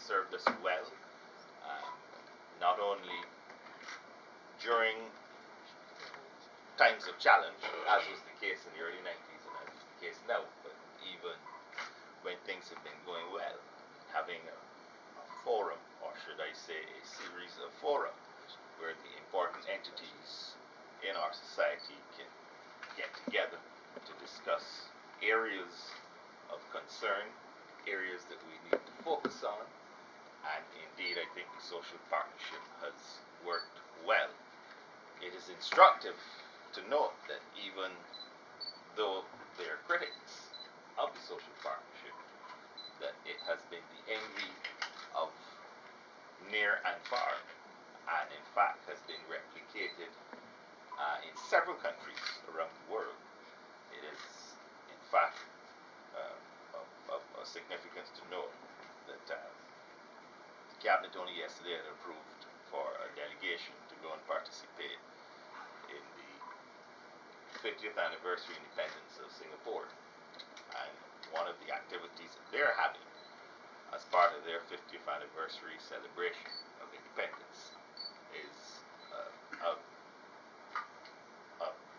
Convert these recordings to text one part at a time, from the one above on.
served us well, um, not only during times of challenge, as was the case in the early 90s and as is the case now, but even when things have been going well, having a forum, or should I say a series of fora, where the important entities in our society can get together to discuss areas of concern, areas that we need to focus on, and indeed I think the social partnership has worked well. It is instructive to note that even though there are critics of the social partnership, that it has been the envy of near and far, and in fact has been replicated in several countries around the world. It is in fact of significance to note that the Cabinet only yesterday had approved for a delegation to go and participate in the 50th anniversary independence of Singapore. And one of the activities that they're having as part of their 50th anniversary celebration of independence is a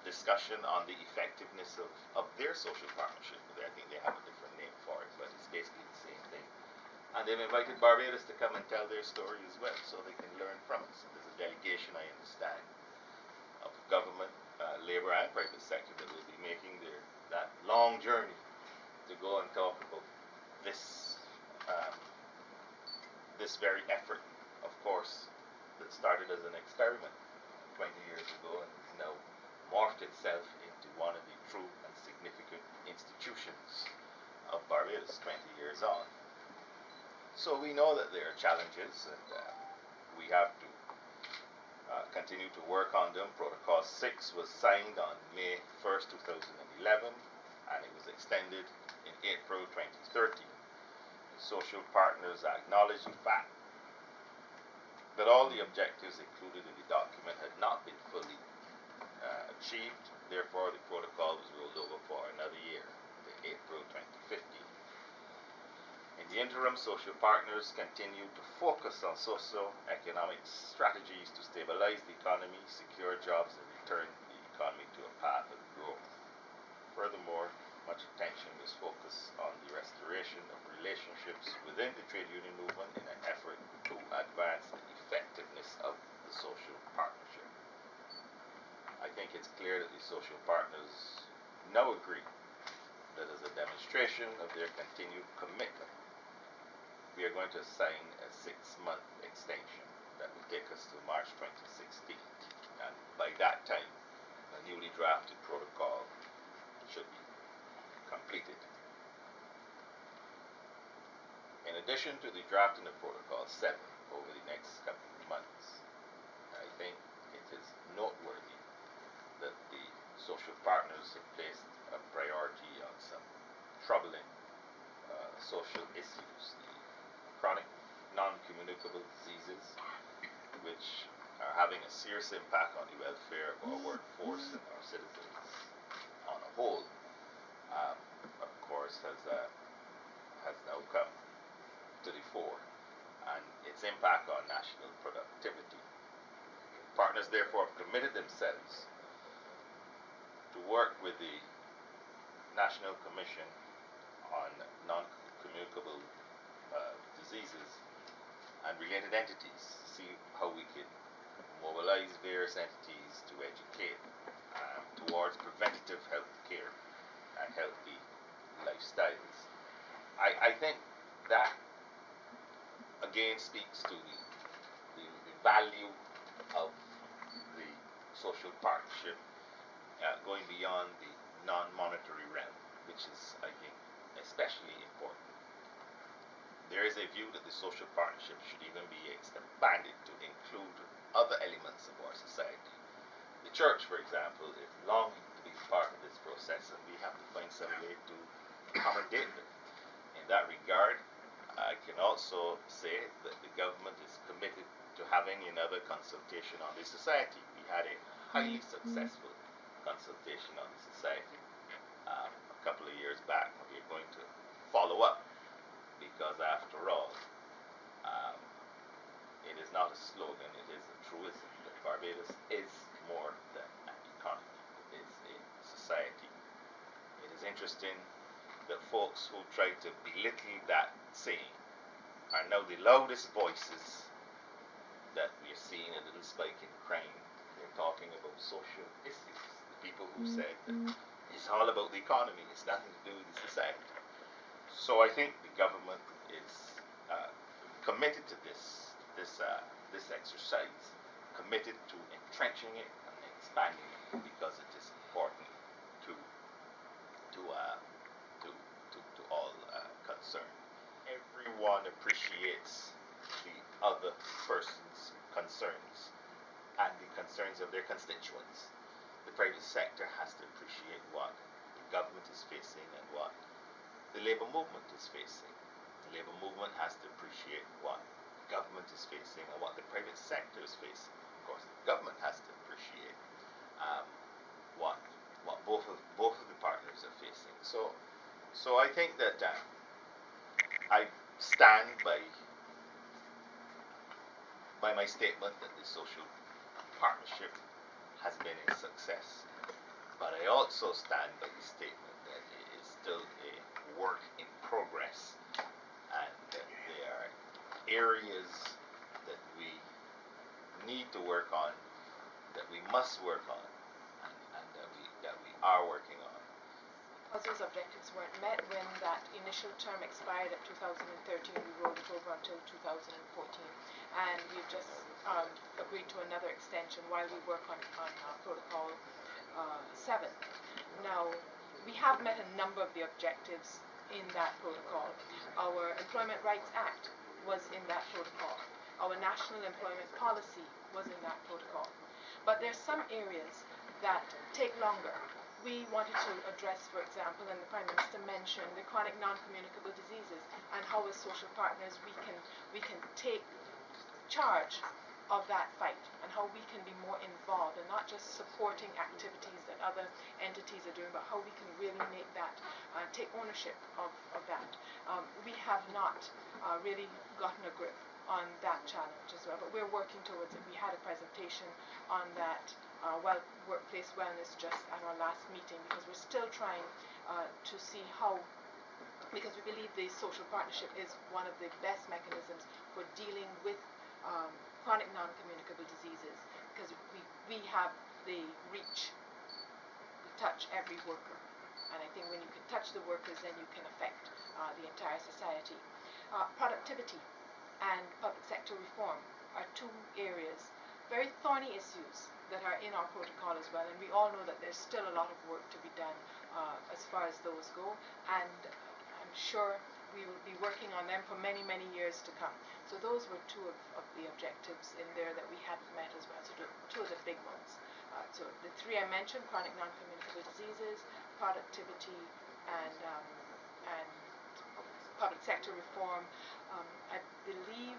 discussion on the effectiveness of their social partnership. I think they have a different name for it, but it's basically the same thing. And they've invited Barbados to come and tell their story as well, so they can learn from us. There's a delegation, I understand, of government, labor and private sector that will be making that long journey to go and talk about this this very effort, of course, that started as an experiment 20 years ago and has now morphed itself into one of the true and significant institutions of Barbados 20 years on. So we know that there are challenges, and we have to continue to work on them. Protocol 6 was signed on May 1st, 2011, and it was extended in April 2013. Social partners acknowledge the fact that all the objectives included in the document had not been fully achieved. Therefore, the protocol was rolled over for another year, to April 2015. In the interim, social partners continue to focus on socio-economic strategies to stabilize the economy, secure jobs, and return the economy to a path of growth. Furthermore, much attention is focused on the restoration of relationships within the trade union movement in an effort to advance the effectiveness of the social partnership. I think it's clear that the social partners now agree that as a demonstration of their continued commitment, we are going to sign a 6-month extension that will take us to March 2016. And by that time, a newly drafted protocol should be completed. In addition to the drafting of Protocol 7 over the next couple of months, I think it is noteworthy that the social partners have placed a priority on some troubling social issues, the chronic non-communicable diseases, which are having a serious impact on the welfare of our workforce and our citizens on a whole. Of course, has now come to the fore, and its impact on national productivity. Partners therefore have committed themselves to work with the National Commission on Non-Communicable Diseases and related entities to see how we can mobilize various entities to educate towards preventative health care and healthy lifestyles. I think that again speaks to the value of the social partnership going beyond the non-monetary realm, which is, I think, especially important. There is a view that the social partnership should even be expanded to include other elements of our society. The church, for example, is longing to be part of this process, and we have to find some way to accommodate them. In that regard, I can also say that the government is committed to having another consultation on the society. We had a highly successful consultation on the society a couple of years back. We are going to follow up because, after all, Barbados is more than an economy. It is a society. It is interesting that folks who try to belittle that saying are now the loudest voices that we are seeing a little spike in crime. They're talking about social issues. The people who said that it's all about the economy, it's nothing to do with the society. So I think the government is committed to this exercise, committed to entrenching it and expanding it because it is important to all concerned. Everyone appreciates the other person's concerns and the concerns of their constituents. The private sector has to appreciate what the government is facing and what the labor movement is facing. The labor movement has to appreciate what the government is facing and what the private sector is facing. Of course, the government has to appreciate what both of the partners are facing. So I think that I stand by my statement that the social partnership has been a success. But I also stand by the statement that it is still a work in progress, and that there are areas that we need to work on, that we must work on, and that we are working on. Because those objectives weren't met when that initial term expired at 2013, we rolled it over until 2014, and we've just agreed to another extension while we work on Protocol 7. Now, we have met a number of the objectives in that protocol. Our Employment Rights Act was in that protocol. Our National Employment Policy was in that protocol. But there's some areas that take longer. We wanted to address, for example, and the Prime Minister mentioned, the chronic non-communicable diseases, and how as social partners we can take charge of that fight, and how we can be more involved and not just supporting activities that other entities are doing, but how we can really make that, take ownership of that. We have not really gotten a grip on that challenge as well, but we're working towards it. We had a presentation on that workplace wellness just at our last meeting, because we're still trying to see how, because we believe the social partnership is one of the best mechanisms for dealing with chronic non-communicable diseases, because we have the reach to touch every worker, and I think when you can touch the workers, then you can affect the entire society. Productivity and public sector reform are two areas, very thorny issues that are in our protocol as well, and we all know that there's still a lot of work to be done as far as those go, and I'm sure we will be working on them for many, many years to come. So those were two of the objectives in there that we hadn't met as well, so two of the big ones. So the three I mentioned, chronic non-communicable diseases, productivity, and public sector reform. I believe,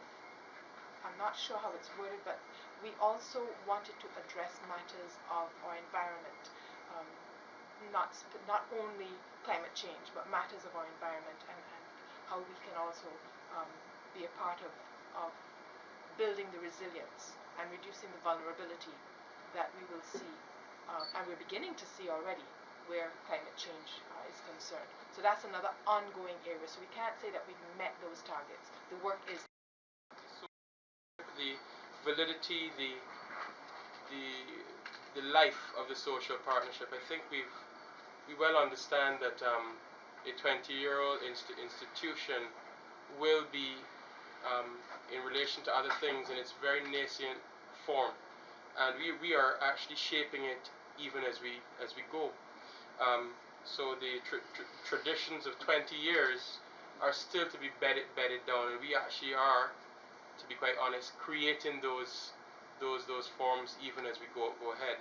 I'm not sure how it's worded, but we also wanted to address matters of our environment, not only climate change, but matters of our environment, and how we can also be a part of building the resilience and reducing the vulnerability that we will see, and we're beginning to see already, where climate change is concerned. So that's another ongoing area. So we can't say that we've met those targets. The work is. The validity, the life of the social partnership. I think we well understand that a 20-year-old institution will be, in relation to other things, in its very nascent form, and we are actually shaping it even as we go. So the traditions of 20 years are still to be bedded down, and we actually are, to be quite honest, creating those forms even as we go ahead.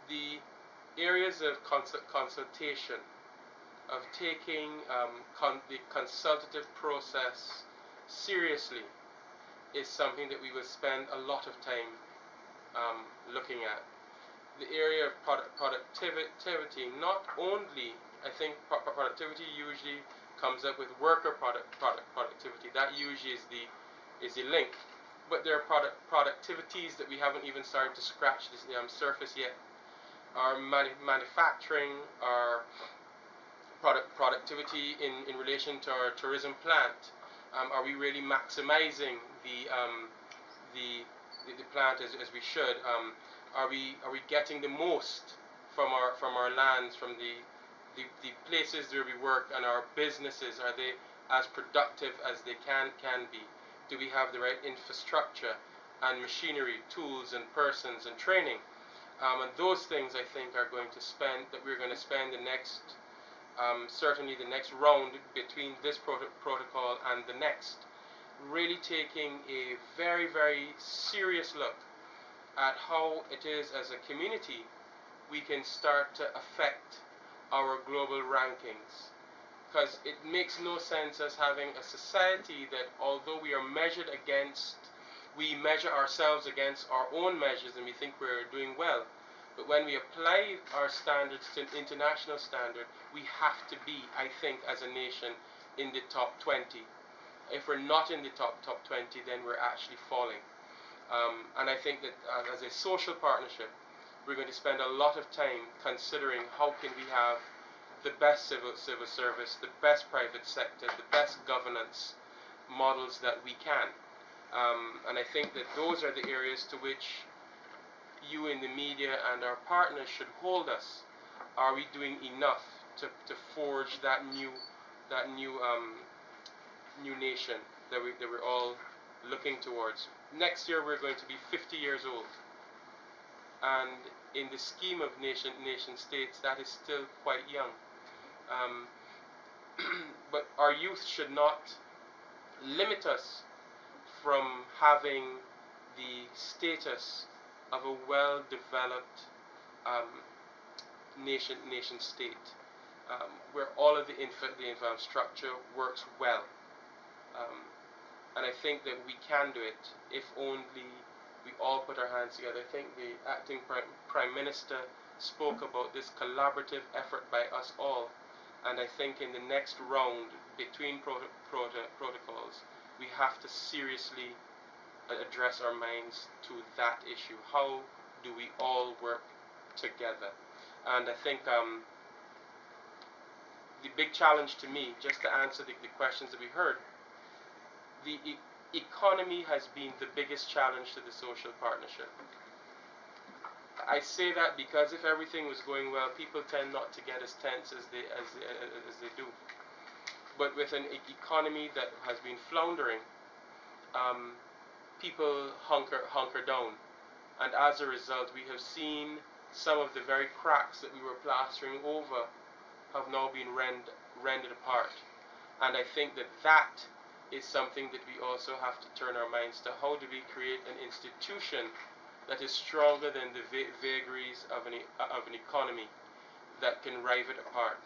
The areas of consultation, of taking the consultative process seriously, is something that we will spend a lot of time looking at. The area of productivity, not only, I think productivity usually comes up with worker productivity. That usually is the link. but there are productivities that we haven't even started to scratch the surface yet. Our manufacturing, our productivity in relation to our tourism plant. Are we really maximizing the plant as we should? Are we getting the most from our lands, from the places where we work, and our businesses? Are they as productive as they can be? Do we have the right infrastructure and machinery, tools and persons and training? And those things, I think, we're going to spend the next, certainly the next round between this protocol and the next, really taking a very, very serious look at how it is as a community we can start to affect our global rankings. Because it makes no sense us having a society that, although we are measured against, we measure ourselves against our own measures and we think we're doing well. But when we apply our standards to an international standard, we have to be, I think, as a nation, in the top 20. If we're not in the top 20, then we're actually falling. And I think that as a social partnership, we're going to spend a lot of time considering how can we have the best civil service, the best private sector, the best governance models that we can. And I think that those are the areas to which you in the media and our partners should hold us. Are we doing enough to forge that new nation that we're all looking towards? Next year we're going to be 50 years old, and in the scheme of nation states, that is still quite young. But our youth should not limit us from having the status of a well-developed nation state, where all of the infrastructure works well. And I think that we can do it if only we all put our hands together. I think the acting Prime Minister spoke about this collaborative effort by us all. And I think in the next round between protocols, we have to seriously address our minds to that issue. How do we all work together? And I think the big challenge to me, just to answer the questions that we heard, the economy has been the biggest challenge to the social partnership. I say that because if everything was going well, people tend not to get as tense as they do. But with an economy that has been floundering, people hunker down, and as a result, we have seen some of the very cracks that we were plastering over have now been rendered apart. And I think that is something that we also have to turn our minds to. How do we create an institution that is stronger than the vagaries of an economy that can rive it apart?